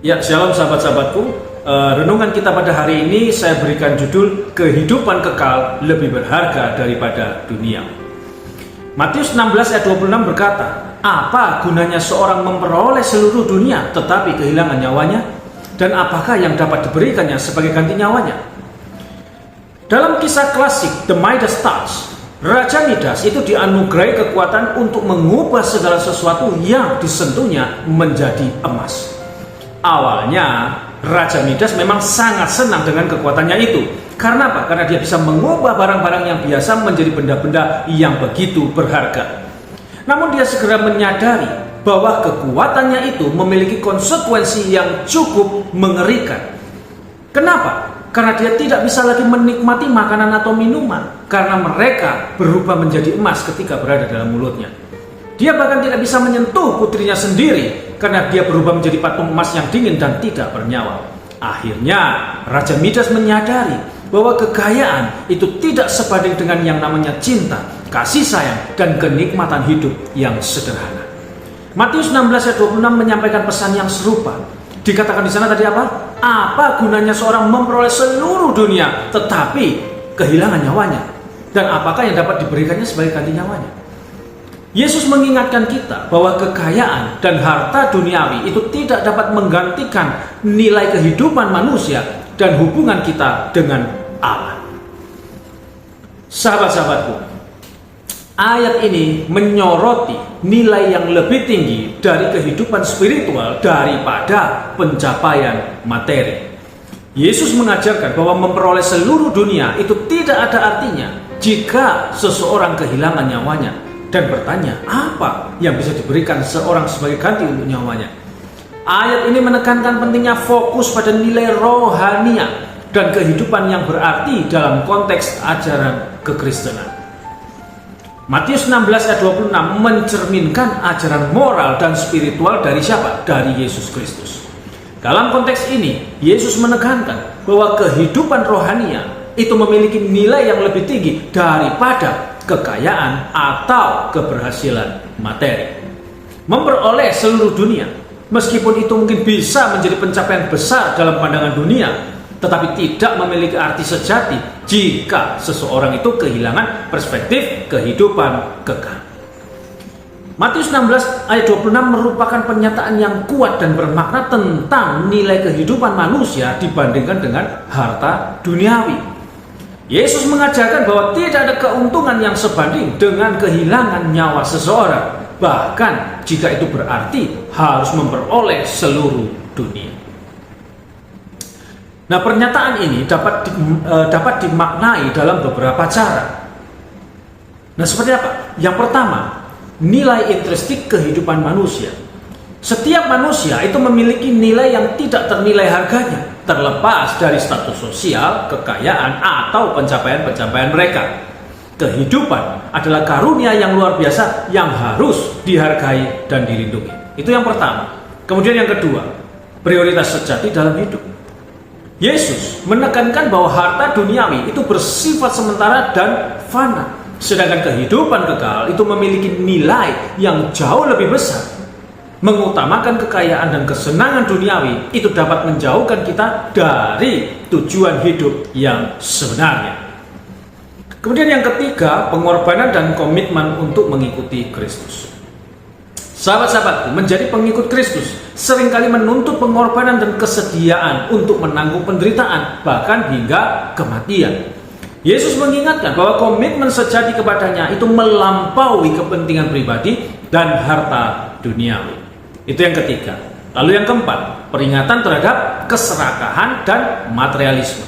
Ya, shalom sahabat-sahabatku. Renungan kita pada hari ini saya berikan judul Kehidupan Kekal Lebih Berharga Daripada Dunia. Matius 16 ayat 26 berkata, apa gunanya seorang memperoleh seluruh dunia tetapi kehilangan nyawanya? Dan apakah yang dapat diberikannya sebagai ganti nyawanya? Dalam kisah klasik The Midas Touch, Raja Midas itu dianugerahi kekuatan untuk mengubah segala sesuatu yang disentuhnya menjadi emas. Awalnya Raja Midas memang sangat senang dengan kekuatannya itu. Karena apa? Karena dia bisa mengubah barang-barang yang biasa menjadi benda-benda yang begitu berharga. Namun dia segera menyadari bahwa kekuatannya itu memiliki konsekuensi yang cukup mengerikan. Kenapa? Karena dia tidak bisa lagi menikmati makanan atau minuman, karena mereka berubah menjadi emas ketika berada dalam mulutnya. Dia bahkan tidak bisa menyentuh putrinya sendiri karena dia berubah menjadi patung emas yang dingin dan tidak bernyawa. Akhirnya Raja Midas menyadari bahwa kekayaan itu tidak sebanding dengan yang namanya cinta, kasih sayang, dan kenikmatan hidup yang sederhana. Matius 16 ayat 26 menyampaikan pesan yang serupa. Dikatakan di sana tadi apa? Apa gunanya seorang memperoleh seluruh dunia tetapi kehilangan nyawanya? Dan apakah yang dapat diberikannya sebagai ganti nyawanya? Yesus mengingatkan kita bahwa kekayaan dan harta duniawi itu tidak dapat menggantikan nilai kehidupan manusia dan hubungan kita dengan Allah. Sahabat-sahabatku, ayat ini menyoroti nilai yang lebih tinggi dari kehidupan spiritual daripada pencapaian materi. Yesus mengajarkan bahwa memperoleh seluruh dunia itu tidak ada artinya jika seseorang kehilangan nyawanya. Dan bertanya, apa yang bisa diberikan seorang sebagai ganti untuk nyawanya? Ayat ini menekankan pentingnya fokus pada nilai rohania dan kehidupan yang berarti dalam konteks ajaran kekristenan. Matius 16 ayat 26 mencerminkan ajaran moral dan spiritual dari siapa? Dari Yesus Kristus. Dalam konteks ini, Yesus menekankan bahwa kehidupan rohania itu memiliki nilai yang lebih tinggi daripada kekayaan atau keberhasilan materi. Memperoleh seluruh dunia, meskipun itu mungkin bisa menjadi pencapaian besar dalam pandangan dunia, tetapi tidak memiliki arti sejati jika seseorang itu kehilangan perspektif kehidupan kekal. Matius 16 ayat 26 merupakan pernyataan yang kuat dan bermakna tentang nilai kehidupan manusia dibandingkan dengan harta duniawi. Yesus mengajarkan bahwa tidak ada keuntungan yang sebanding dengan kehilangan nyawa seseorang, bahkan jika itu berarti harus memperoleh seluruh dunia. Nah, pernyataan ini dapat dimaknai dalam beberapa cara. Nah, seperti apa? Yang pertama, nilai intrinsik kehidupan manusia. Setiap manusia itu memiliki nilai yang tidak ternilai harganya, terlepas dari status sosial, kekayaan, atau pencapaian-pencapaian mereka. Kehidupan adalah karunia yang luar biasa yang harus dihargai dan dilindungi. Itu yang pertama. Kemudian yang kedua, prioritas sejati dalam hidup. Yesus menekankan bahwa harta duniawi itu bersifat sementara dan fana, sedangkan kehidupan kekal itu memiliki nilai yang jauh lebih besar. Mengutamakan kekayaan dan kesenangan duniawi itu dapat menjauhkan kita dari tujuan hidup yang sebenarnya. Kemudian yang ketiga, pengorbanan dan komitmen untuk mengikuti Kristus. Sahabat-sahabatku, menjadi pengikut Kristus seringkali menuntut pengorbanan dan kesediaan untuk menanggung penderitaan, bahkan hingga kematian. Yesus mengingatkan bahwa komitmen sejati kepadanya itu melampaui kepentingan pribadi dan harta duniawi. Itu yang ketiga. Lalu yang keempat, peringatan terhadap keserakahan dan materialisme.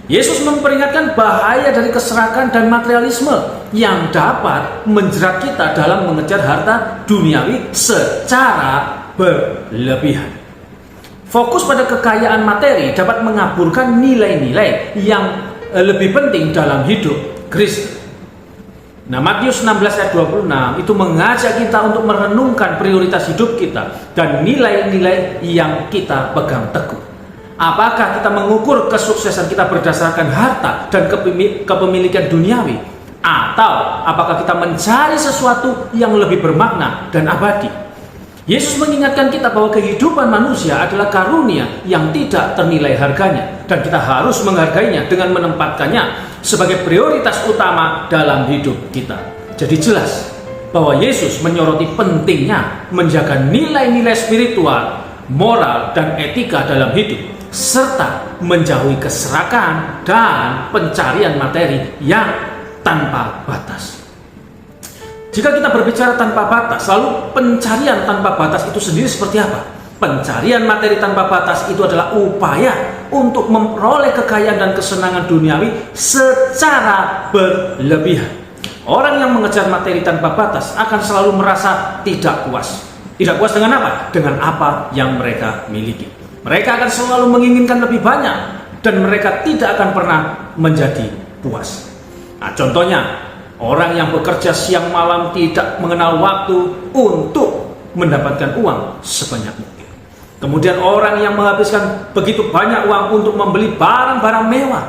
Yesus memperingatkan bahaya dari keserakahan dan materialisme yang dapat menjerat kita dalam mengejar harta duniawi secara berlebihan. Fokus pada kekayaan materi dapat mengaburkan nilai-nilai yang lebih penting dalam hidup Kristen. Nah, Matius 16 ayat 26 itu mengajak kita untuk merenungkan prioritas hidup kita dan nilai-nilai yang kita pegang teguh. Apakah kita mengukur kesuksesan kita berdasarkan harta dan kepemilikan duniawi? Atau apakah kita mencari sesuatu yang lebih bermakna dan abadi? Yesus mengingatkan kita bahwa kehidupan manusia adalah karunia yang tidak ternilai harganya, dan kita harus menghargainya dengan menempatkannya sebagai prioritas utama dalam hidup kita. Jadi jelas bahwa Yesus menyoroti pentingnya menjaga nilai-nilai spiritual, moral, dan etika dalam hidup, serta menjauhi keserakahan dan pencarian materi yang tanpa batas. Jika kita berbicara tanpa batas, lalu pencarian tanpa batas itu sendiri seperti apa? Pencarian materi tanpa batas itu adalah upaya untuk memperoleh kekayaan dan kesenangan duniawi secara berlebihan. Orang yang mengejar materi tanpa batas akan selalu merasa tidak puas. Tidak puas dengan apa? Dengan apa yang mereka miliki. Mereka akan selalu menginginkan lebih banyak, dan mereka tidak akan pernah menjadi puas. Nah, contohnya, orang yang bekerja siang malam tidak mengenal waktu untuk mendapatkan uang sebanyak mungkin. Kemudian orang yang menghabiskan begitu banyak uang untuk membeli barang-barang mewah.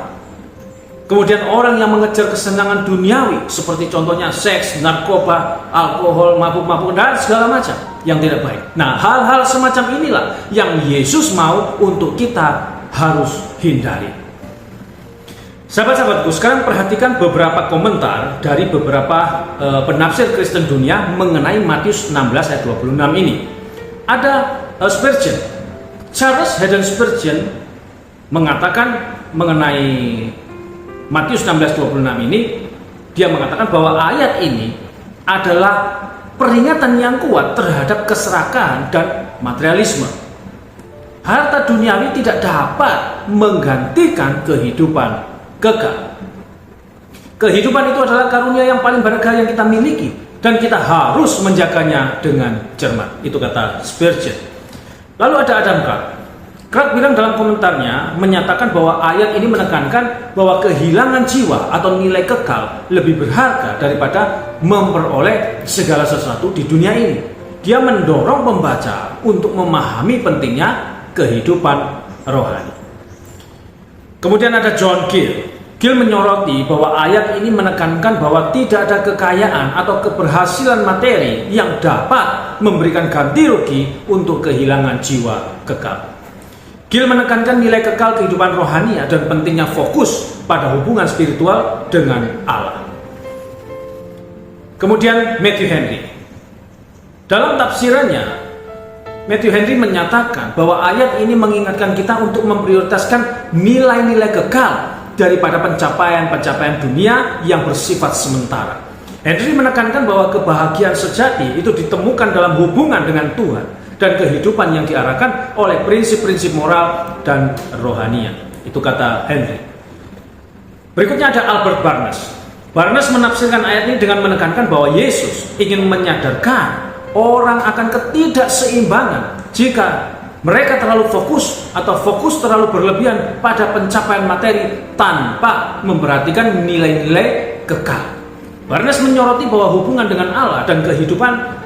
Kemudian orang yang mengejar kesenangan duniawi, seperti contohnya seks, narkoba, alkohol, mabuk-mabuk, dan segala macam yang tidak baik. Nah, hal-hal semacam inilah yang Yesus mau untuk kita harus hindari. Sahabat-sahabatku, sekarang perhatikan beberapa komentar dari beberapa penafsir Kristen dunia mengenai Matius 16 ayat 26 ini. Ada Spurgeon, Charles Haddon Spurgeon mengatakan mengenai Matius 16:26 ini, dia mengatakan bahwa ayat ini adalah peringatan yang kuat terhadap keserakahan dan materialisme. Harta duniawi tidak dapat menggantikan kehidupan kekal. Kehidupan itu adalah karunia yang paling berharga yang kita miliki, dan kita harus menjaganya dengan cermat. Itu kata Spurgeon. Lalu ada Adam Clarke. Clarke bilang dalam komentarnya, menyatakan bahwa ayat ini menekankan bahwa kehilangan jiwa atau nilai kekal lebih berharga daripada memperoleh segala sesuatu di dunia ini. Dia mendorong pembaca untuk memahami pentingnya kehidupan rohani. Kemudian ada John Gill. Gill menyoroti bahwa ayat ini menekankan bahwa tidak ada kekayaan atau keberhasilan materi yang dapat memberikan ganti rugi untuk kehilangan jiwa kekal. Gill menekankan nilai kekal kehidupan rohania dan pentingnya fokus pada hubungan spiritual dengan Allah. Kemudian Matthew Henry. Dalam tafsirannya, Matthew Henry menyatakan bahwa ayat ini mengingatkan kita untuk memprioritaskan nilai-nilai kekal daripada pencapaian-pencapaian dunia yang bersifat sementara. Henry menekankan bahwa kebahagiaan sejati itu ditemukan dalam hubungan dengan Tuhan dan kehidupan yang diarahkan oleh prinsip-prinsip moral dan rohania. Itu kata Henry. Berikutnya ada Albert Barnes. Barnes menafsirkan ayat ini dengan menekankan bahwa Yesus ingin menyadarkan orang akan ketidakseimbangan jika mereka terlalu fokus atau fokus terlalu berlebihan pada pencapaian materi tanpa memperhatikan nilai-nilai kekal. Barnes menyoroti bahwa hubungan dengan Allah dan kehidupan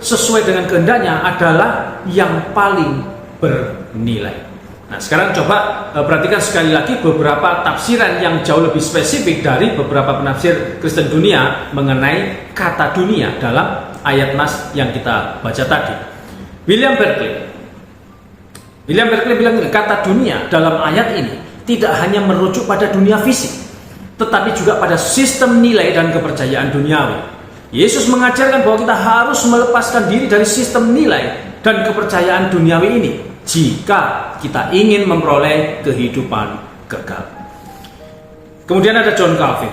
sesuai dengan kehendaknya adalah yang paling bernilai. Nah, sekarang coba perhatikan sekali lagi beberapa tafsiran yang jauh lebih spesifik dari beberapa penafsir Kristen dunia mengenai kata dunia dalam ayat nas yang kita baca tadi. William Berkeley bilang ini, kata dunia dalam ayat ini tidak hanya merujuk pada dunia fisik, tetapi juga pada sistem nilai dan kepercayaan duniawi. Yesus mengajarkan bahwa kita harus melepaskan diri dari sistem nilai dan kepercayaan duniawi ini jika kita ingin memperoleh kehidupan kekal. Kemudian ada John Calvin.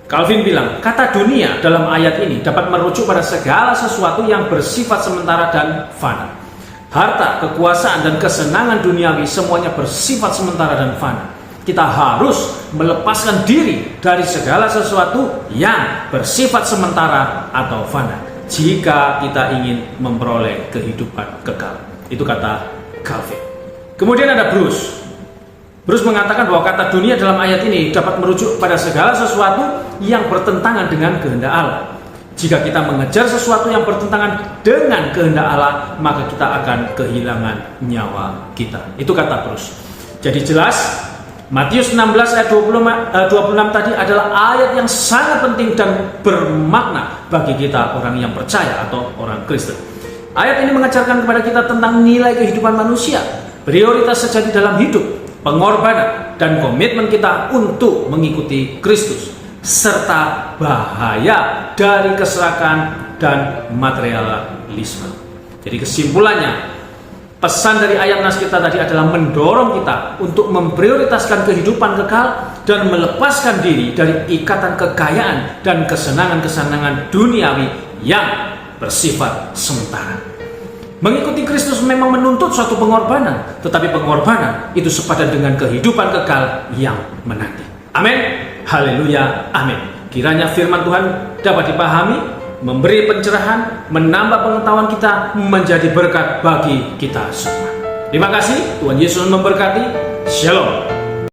Calvin bilang, kata dunia dalam ayat ini dapat merujuk pada segala sesuatu yang bersifat sementara dan fana. Harta, kekuasaan, dan kesenangan duniawi semuanya bersifat sementara dan fana. Kita harus melepaskan diri dari segala sesuatu yang bersifat sementara atau fana jika kita ingin memperoleh kehidupan kekal. Itu kata Calvin. Kemudian ada Bruce. Bruce mengatakan bahwa kata dunia dalam ayat ini dapat merujuk pada segala sesuatu yang bertentangan dengan kehendak Allah. Jika kita mengejar sesuatu yang bertentangan dengan kehendak Allah, maka kita akan kehilangan nyawa kita. Itu kata Bruce. Jadi jelas, Matius 16 ayat 26 tadi adalah ayat yang sangat penting dan bermakna bagi kita orang yang percaya atau orang Kristen. Ayat ini mengajarkan kepada kita tentang nilai kehidupan manusia, prioritas sejati dalam hidup, pengorbanan, dan komitmen kita untuk mengikuti Kristus, serta bahaya dari keserakahan dan materialisme. Jadi kesimpulannya, pesan dari ayat nas kita tadi adalah mendorong kita untuk memprioritaskan kehidupan kekal dan melepaskan diri dari ikatan kekayaan dan kesenangan-kesenangan duniawi yang bersifat sementara. Mengikuti Kristus memang menuntut suatu pengorbanan, tetapi pengorbanan itu sepadan dengan kehidupan kekal yang menanti. Amin. Haleluya. Amin. Kiranya firman Tuhan dapat dipahami, memberi pencerahan, menambah pengetahuan kita, menjadi berkat bagi kita semua. Terima kasih. Tuhan Yesus memberkati. Shalom.